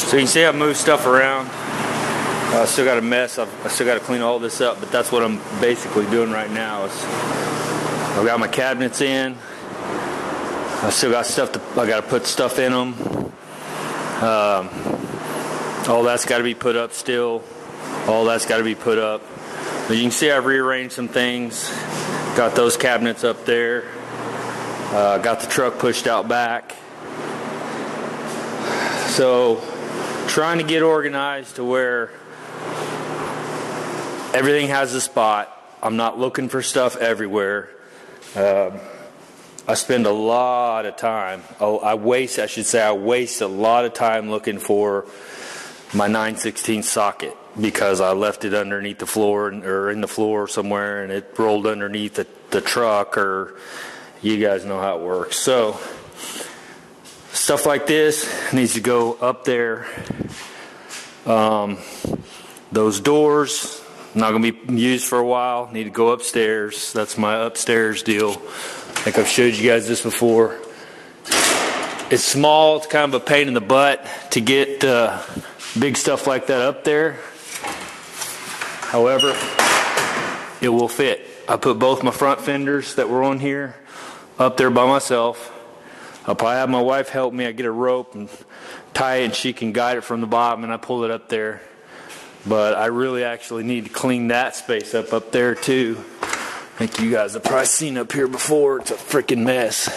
So you can see I moved stuff around. I still got a mess. I still got to clean all this up, but that's what I'm basically doing right now. I've got my cabinets in. I still got stuff I got to put stuff in them. All that's got to be put up still. All that's got to be put up. But you can see I've rearranged some things. Got those cabinets up there. Got the truck pushed out back. So trying to get organized to where everything has a spot. I'm not looking for stuff everywhere. I spend a lot of time. I waste a lot of time looking for my 9/16 socket because I left it underneath the floor or in the floor somewhere, and it rolled underneath the truck, or you guys know how it works. So stuff like this needs to go up there. Those doors not going to be used for a while. Need to go upstairs. That's my upstairs deal. I think I've showed you guys this before. It's small. It's kind of a pain in the butt to get big stuff like that up there. However, it will fit. I put both my front fenders that were on here up there by myself. I'll probably have my wife help me. I get a rope and tie it, and she can guide it from the bottom, and I pull it up there. But I really actually need to clean that space up there too. I think you guys have probably seen up here before. It's a freaking mess.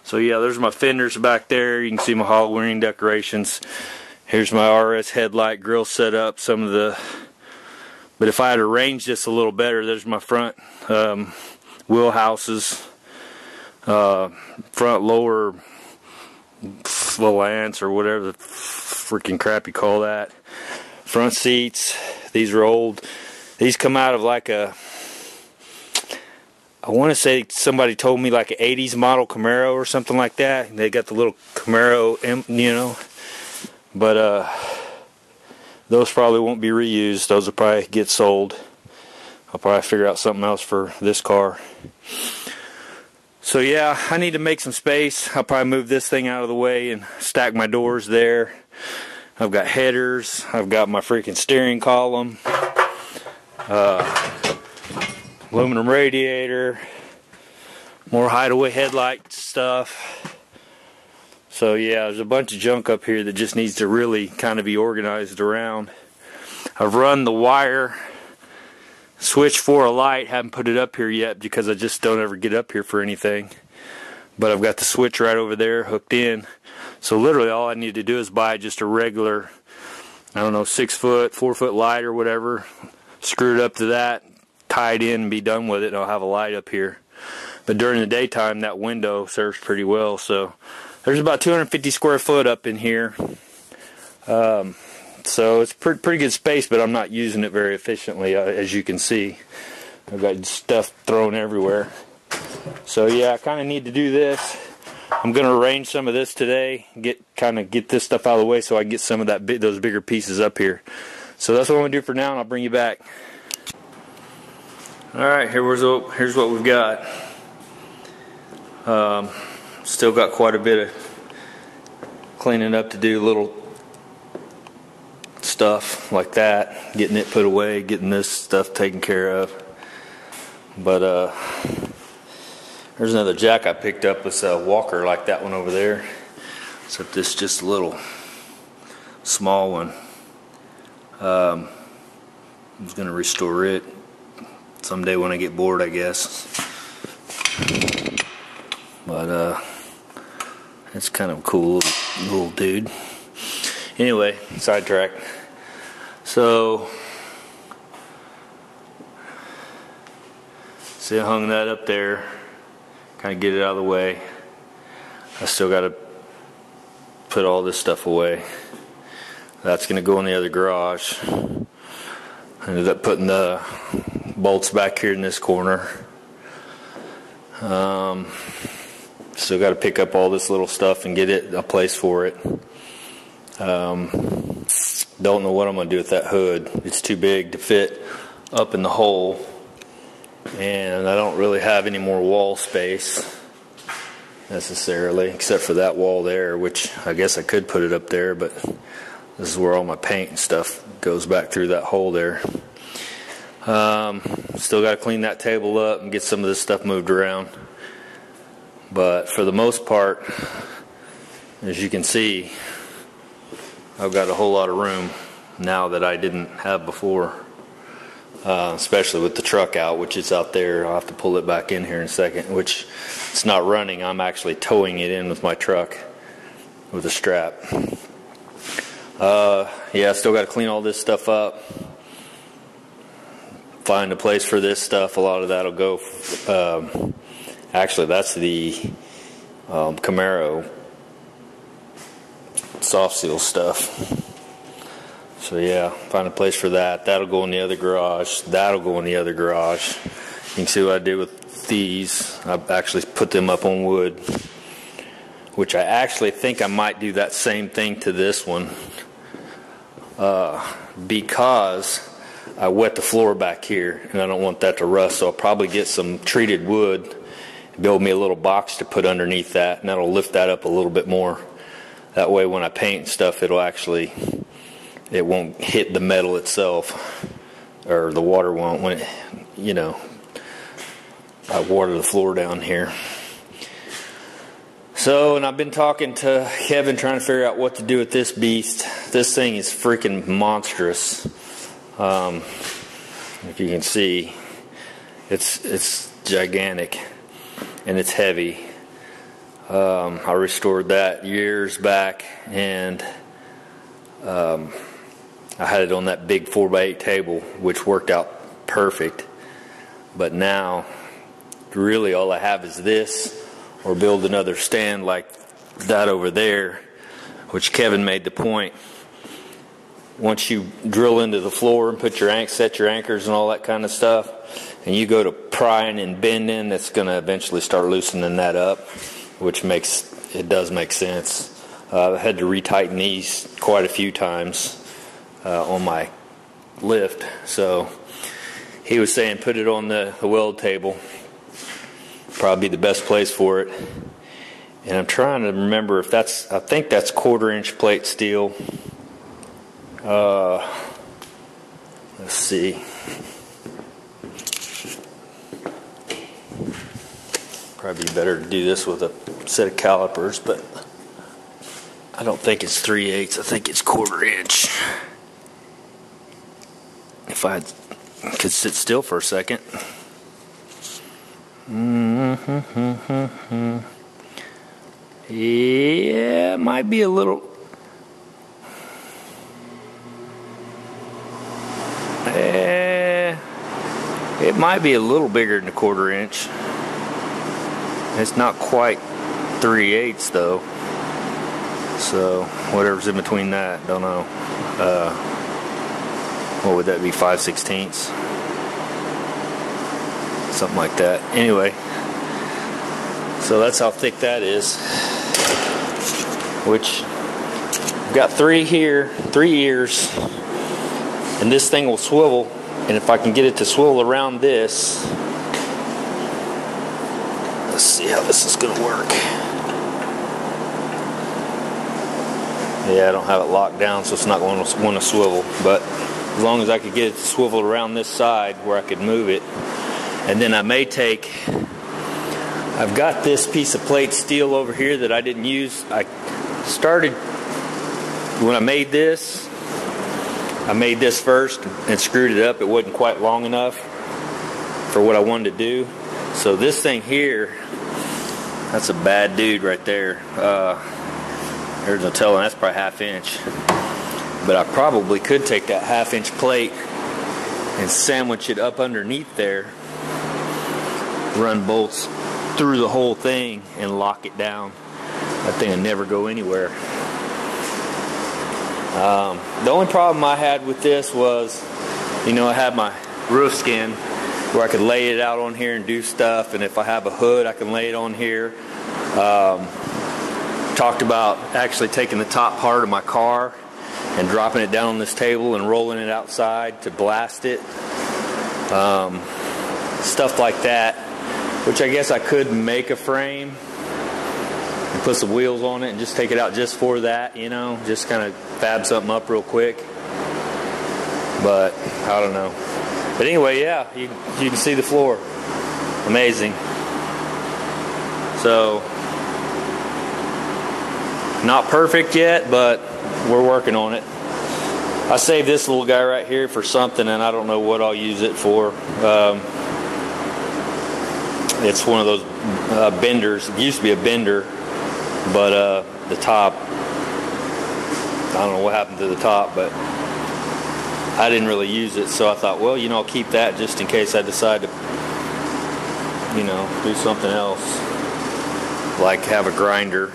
So yeah, there's my fenders back there. You can see my Halloween decorations. Here's my RS headlight grill set up. But if I had arranged this a little better, there's my front wheel houses. Front lower volants or whatever the freaking crap you call that. Front seats. These are old. These come out of like I want to say somebody told me like an 80s model Camaro or something like that. They got the little Camaro, you know. But those probably won't be reused. Those will probably get sold. I'll probably figure out something else for this car. So yeah, I need to make some space. I'll probably move this thing out of the way and stack my doors there. I've got headers. I've got my freaking steering column. Aluminum radiator. More hideaway headlight stuff. So yeah, there's a bunch of junk up here that just needs to really kind of be organized around. I've run the wire switch for a light. Haven't put it up here yet because I just don't ever get up here for anything. But I've got the switch right over there hooked in. So literally all I need to do is buy just a regular, I don't know, 6 foot, 4 foot light or whatever. Screw it up to that, tie it in and be done with it, and I'll have a light up here. But during the daytime that window serves pretty well. So there's about 250 square foot up in here. So it's pretty good space, but I'm not using it very efficiently, as you can see. I've got stuff thrown everywhere. So yeah, I kind of need to do this. I'm going to arrange some of this today, get this stuff out of the way so I can get some of those bigger pieces up here. So that's what I'm going to do for now, and I'll bring you back. Alright, here's what we've got. Still got quite a bit of cleaning up to do, little stuff like that, getting it put away, getting this stuff taken care of. But there's another jack I picked up. It's a walker like that one over there, except this just a little small one. I'm just gonna restore it someday when I get bored, I guess. But it's kind of a cool little dude. Anyway, sidetrack. So, see, I hung that up there, kind of get it out of the way. I still got to put all this stuff away. That's going to go in the other garage. I ended up putting the bolts back here in this corner. Still got to pick up all this little stuff and get it a place for it. Don't know what I'm going to do with that hood. It's too big to fit up in the hole. And I don't really have any more wall space necessarily, except for that wall there, which I guess I could put it up there, but this is where all my paint and stuff goes back through that hole there. Still got to clean that table up and get some of this stuff moved around. But for the most part, as you can see, I've got a whole lot of room now that I didn't have before. Especially with the truck out, which is out there. I'll have to pull it back in here in a second, which it's not running. I'm actually towing it in with my truck with a strap. Yeah, I still got to clean all this stuff up. Find a place for this stuff. A lot of that will go. Actually, that's the Camaro soft seal stuff. So yeah, find a place for that. That'll go in the other garage. That'll go in the other garage. You can see what I did with these. I've actually put them up on wood, which I actually think I might do that same thing to this one, because I wet the floor back here and I don't want that to rust. So I'll probably get some treated wood, build me a little box to put underneath that, and that'll lift that up a little bit more. That way when I paint stuff, it won't hit the metal itself, or the water won't when it, you know, I water the floor down here. So, and I've been talking to Kevin trying to figure out what to do with this beast. This thing is freaking monstrous. If you can see, it's gigantic and it's heavy. I restored that years back, and I had it on that big 4x8 table, which worked out perfect. But now, really all I have is this, or build another stand like that over there, which Kevin made the point. Once you drill into the floor and put set your anchors and all that kind of stuff, and you go to prying and bending, it's going to eventually start loosening that up, which does make sense. I had to retighten these quite a few times on my lift. So he was saying put it on the weld table. Probably the best place for it. And I'm trying to remember if I think that's 1/4-inch plate steel. Let's see. Probably better to do this with a set of calipers, but I don't think it's 3/8. I think it's 1/4-inch. If I could sit still for a second. Yeah, it might be a little. It might be a little bigger than a 1/4-inch. It's not quite 3/8 though. So whatever's in between that, don't know. What would that be? 5/16? Something like that. Anyway, so that's how thick that is. Which I've got 3 here, 3 ears, and this thing will swivel. And if I can get it to swivel around this, let's see how this is going to work. Yeah, I don't have it locked down, so it's not going to want to swivel. But as long as I could get it to swivel around this side where I could move it. And then I may I've got this piece of plate steel over here that I didn't use. I started, when I made this first and screwed it up. It wasn't quite long enough for what I wanted to do. So this thing here, that's a bad dude right there. There's no telling, that's probably 1/2 inch. But I probably could take that 1/2 inch plate and sandwich it up underneath there, run bolts through the whole thing and lock it down. That thing will never go anywhere. The only problem I had with this was, I had my roof skin where I could lay it out on here and do stuff, and if I have a hood I can lay it on here. Talked about actually taking the top part of my car and dropping it down on this table and rolling it outside to blast it. stuff like that, which I guess I could make a frame and put some wheels on it and just take it out just for that, you know, just kind of fab something up real quick. But I don't know. But anyway, yeah, you can see the floor. Amazing. So, not perfect yet, but we're working on it. I saved this little guy right here for something, and I don't know what I'll use it for. It's one of those benders. It used to be a bender, but the top, I don't know what happened to the top, but I didn't really use it, so I thought, well, you know, I'll keep that just in case I decide to, you know, do something else, like have a grinder.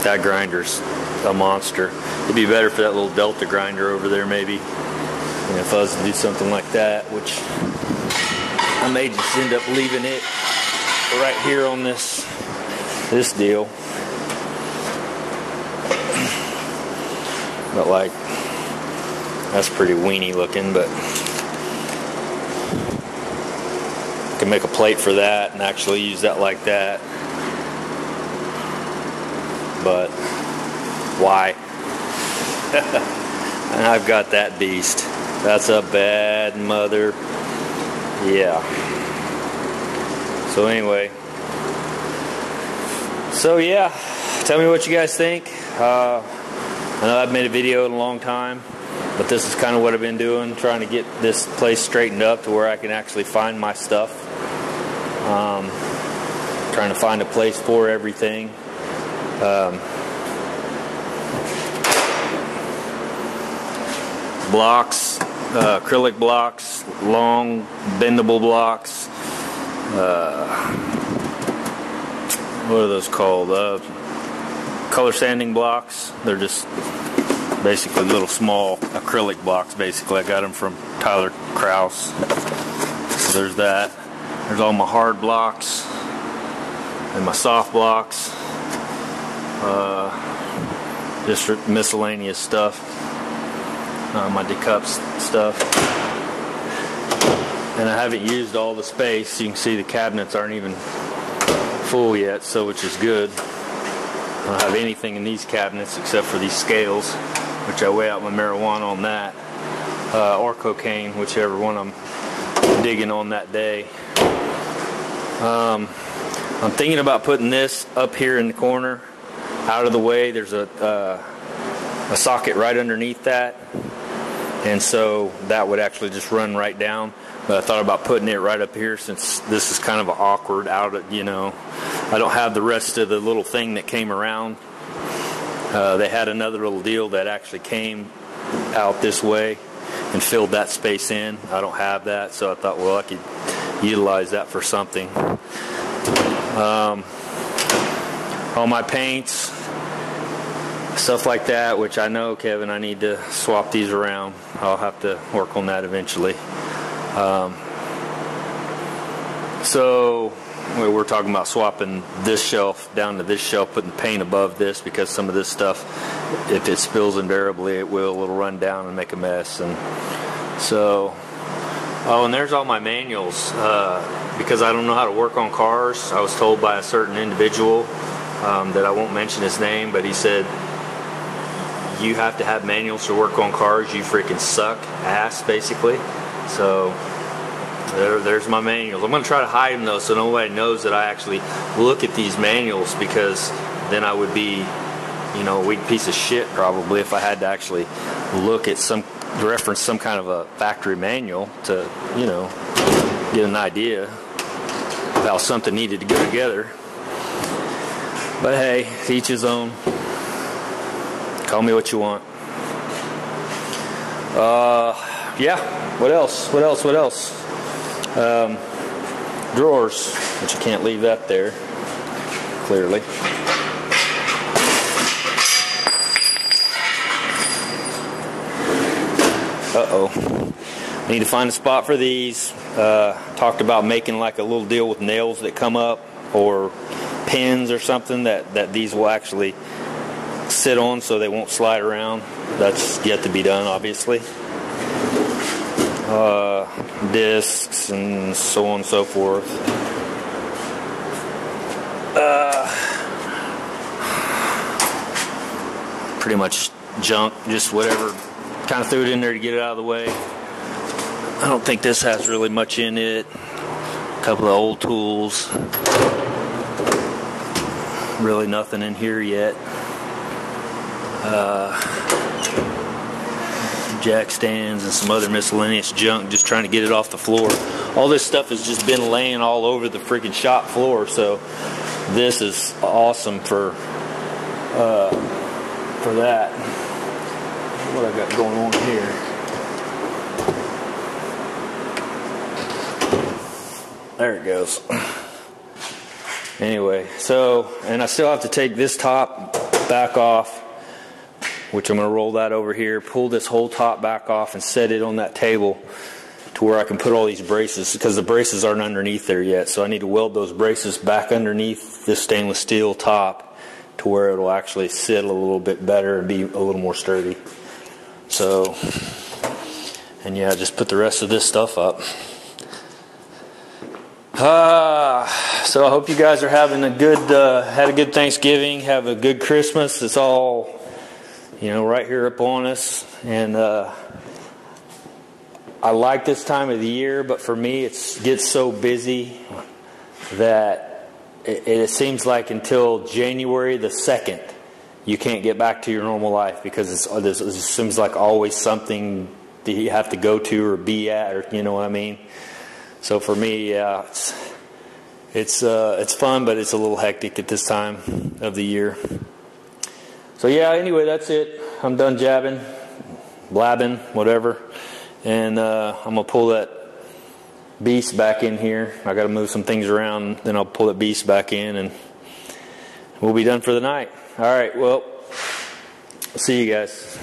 That grinder's a monster. It'd be better for that little Delta grinder over there, maybe. And if I was to do something like that, which I may just end up leaving it right here on this deal. But like, that's pretty weenie looking, but I can make a plate for that and actually use that like that. But why? And I've got that beast. That's a bad mother. Yeah. So anyway. So yeah, tell me what you guys think. I know I've made a video in a long time, but this is kind of what I've been doing, trying to get this place straightened up to where I can actually find my stuff. Trying to find a place for everything. Blocks, acrylic blocks, long bendable blocks. What are those called? Color sanding blocks. They're just basically little small acrylic blocks. Basically, I got them from Tyler Kraus. So there's that. There's all my hard blocks and my soft blocks. Just miscellaneous stuff. My decups stuff. And I haven't used all the space. You can see the cabinets aren't even full yet, so which is good. I don't have anything in these cabinets except for these scales, which I weigh out my marijuana on that, or cocaine, whichever one I'm digging on that day. I'm thinking about putting this up here in the corner, out of the way. There's a socket right underneath that, and so that would actually just run right down. But I thought about putting it right up here, since this is kind of awkward out of, you know, I don't have the rest of the little thing that came around. They had another little deal that actually came out this way and filled that space in. I don't have that, so I thought, well, I could utilize that for something. All my paints, stuff like that, which I know, Kevin, I need to swap these around. I'll have to work on that eventually. So we're talking about swapping this shelf down to this shelf, putting paint above this, because some of this stuff, if it spills invariably, it'll run down and make a mess. And so, oh, and there's all my manuals, because I don't know how to work on cars. I was told by a certain individual that I won't mention his name, but he said, you have to have manuals to work on cars, you freaking suck ass, basically. So there's my manuals. I'm going to try to hide them though, so nobody knows that I actually look at these manuals, because then I would be, you know, a weak piece of shit probably if I had to actually look at reference some kind of a factory manual to, you know, get an idea of how something needed to go together. But hey, to each his own. Call me what you want. Yeah, what else? Drawers, which I can't leave that there, clearly. Uh-oh. Need to find a spot for these. Talked about making like a little deal with nails that come up, or pins or something that these will actually sit on so they won't slide around. That's yet to be done, obviously. discs and so on and so forth. Pretty much junk, just whatever. Kind of threw it in there to get it out of the way. I don't think this has really much in it. A couple of old tools. Really nothing in here yet. Jack stands and some other miscellaneous junk, just trying to get it off the floor. All this stuff has just been laying all over the freaking shop floor, so this is awesome for that. What I got going on here? There it goes. Anyway, so, and I still have to take this top back off, which I'm going to roll that over here, pull this whole top back off and set it on that table to where I can put all these braces, because the braces aren't underneath there yet. So I need to weld those braces back underneath this stainless steel top to where it'll actually sit a little bit better and be a little more sturdy. So, and yeah, just put the rest of this stuff up. So I hope you guys are having a good, had a good Thanksgiving, have a good Christmas. It's all, you know, right here upon us. And I like this time of the year, but for me it gets so busy that it seems like until January the 2nd you can't get back to your normal life, because it seems like always something that you have to go to or be at, or you know what I mean. So for me, yeah, it's fun, but it's a little hectic at this time of the year. So yeah, anyway, that's it. I'm done jabbing, blabbing, whatever, and I'm gonna pull that beast back in here. I got to move some things around, then I'll pull that beast back in, and we'll be done for the night. All right, well, see you guys.